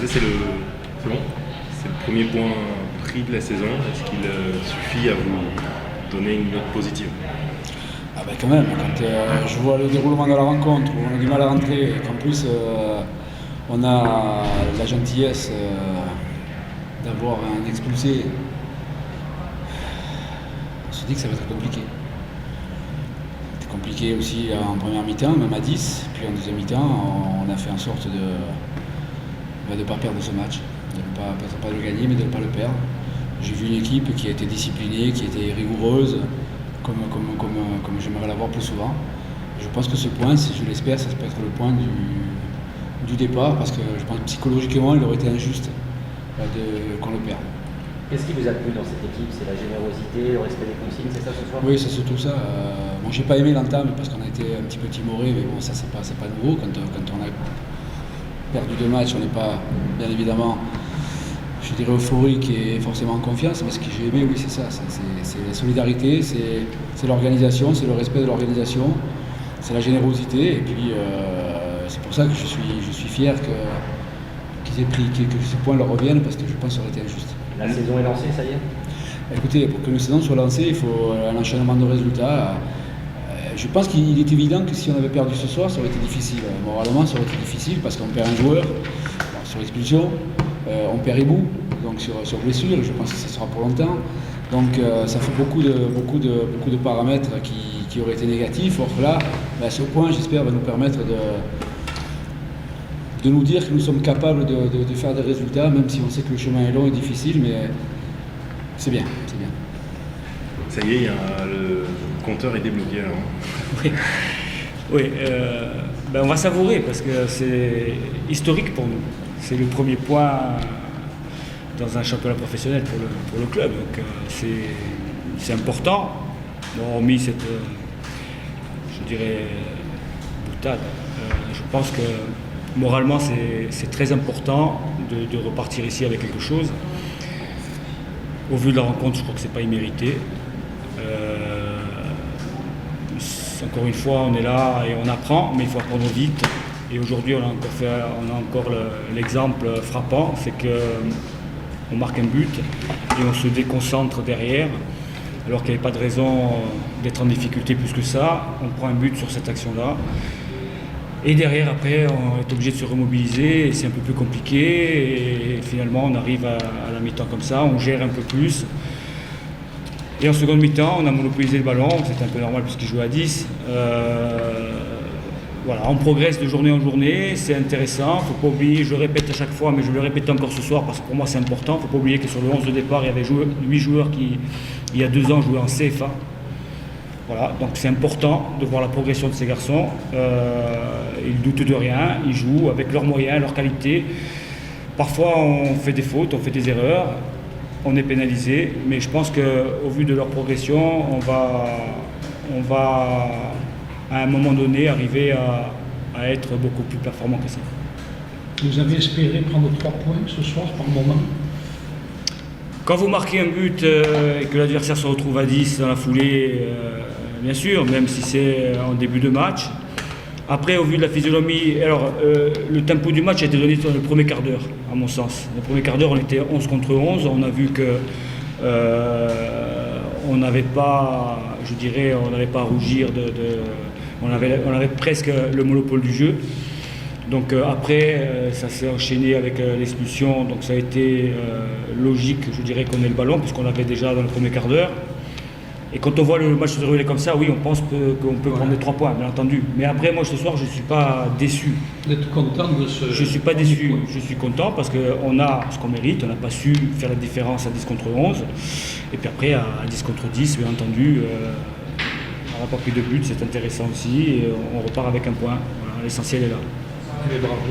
C'est bon. C'est le premier point pris de la saison. Est-ce qu'il suffit à vous donner une note positive? Ah ben quand même, quand je vois le déroulement de la rencontre, où on a du mal à rentrer, et qu'en plus on a la gentillesse d'avoir un expulsé, on se dit que ça va être compliqué. C'était compliqué aussi en première mi-temps, même à 10, puis en deuxième mi-temps, on a fait en sorte de ne pas perdre ce match, de ne pas le gagner, mais de ne pas le perdre. J'ai vu une équipe qui a été disciplinée, qui a été rigoureuse, comme j'aimerais l'avoir plus souvent. Je pense que ce point, si je l'espère, ça peut être le point du départ, parce que je pense que psychologiquement, il aurait été injuste qu'on le perde. Qu'est-ce qui vous a plu dans cette équipe? C'est la générosité, le respect des consignes, c'est ça ce soir? Oui, c'est surtout ça. Bon, j'ai pas aimé l'entame parce qu'on a été un petit peu timoré, mais bon, ça c'est pas nouveau. Quand on a perdu 2 matchs, on n'est pas, bien évidemment, je dirais euphorique et forcément en confiance, mais ce que j'ai aimé, oui, c'est ça, c'est la solidarité, c'est l'organisation, c'est le respect de l'organisation, c'est la générosité, et puis c'est pour ça que je suis fier que ce point leur revienne, parce que je pense que ça aurait été injuste. La saison est lancée, ça y est? Écoutez, pour que une saison soit lancée, il faut un enchaînement de résultats. Je pense qu'il est évident que si on avait perdu ce soir, ça aurait été difficile. Moralement, ça aurait été difficile parce qu'on perd un joueur sur expulsion, on perd Ibou, donc sur blessure, je pense que ça sera pour longtemps. Donc ça fait beaucoup de paramètres qui auraient été négatifs. Or là, ce point, j'espère, va nous permettre de nous dire que nous sommes capables de faire des résultats, même si on sait que le chemin est long et difficile, mais c'est bien, c'est bien. Ça y est, le compteur est débloqué alors. Oui, on va savourer parce que c'est historique pour nous. C'est le premier point dans un championnat professionnel pour le club. Donc c'est important. Bon, hormis cette, je dirais, boutade, je pense que moralement c'est très important de repartir ici avec quelque chose. Au vu de la rencontre, je crois que c'est pas immérité. Encore une fois, on est là et on apprend, mais il faut apprendre vite. Et aujourd'hui, on a encore l'exemple frappant, c'est qu'on marque un but et on se déconcentre derrière, alors qu'il n'y avait pas de raison d'être en difficulté plus que ça. On prend un but sur cette action-là. Et derrière, après, on est obligé de se remobiliser et c'est un peu plus compliqué. Et finalement, on arrive à la mi-temps comme ça, on gère un peu plus. Et en seconde mi-temps, on a monopolisé le ballon, c'était un peu normal puisqu'il jouait à 10. Voilà, on progresse de journée en journée, c'est intéressant. Il ne faut pas oublier, je le répète à chaque fois, mais je le répète encore ce soir parce que pour moi c'est important. Il ne faut pas oublier que sur le 11 de départ, il y avait 8 joueurs qui, il y a 2 ans, jouaient en CFA. Voilà, donc c'est important de voir la progression de ces garçons. Ils ne doutent de rien, ils jouent avec leurs moyens, leurs qualités. Parfois on fait des fautes, on fait des erreurs. On est pénalisé, mais je pense qu'au vu de leur progression, on va à un moment donné arriver à être beaucoup plus performant que ça. Vous avez espéré prendre 3 points ce soir par moment? Quand vous marquez un but et que l'adversaire se retrouve à 10 dans la foulée, bien sûr, même si c'est en début de match. Après, au vu de la physionomie, alors le tempo du match a été donné dans le premier quart d'heure, à mon sens. Le premier quart d'heure, on était 11 contre 11. On a vu que on n'avait pas, je dirais, on n'avait pas à rougir on avait presque le monopole du jeu. Donc après, ça s'est enchaîné avec l'expulsion. Donc ça a été logique, je dirais, qu'on ait le ballon, puisqu'on l'avait déjà dans le premier quart d'heure. Et quand on voit le match se dérouler comme ça, oui, on pense qu'on peut prendre les 3 points, bien entendu. Mais après, moi, ce soir, je ne suis pas déçu. Vous êtes content de ce... Je ne suis pas déçu. Je suis content parce qu'on a ce qu'on mérite. On n'a pas su faire la différence à 10 contre 11. Et puis après, à 10 contre 10, bien entendu, on n'a pas pris de but, c'est intéressant aussi. Et on repart avec un point. Voilà, l'essentiel est là. Bravo.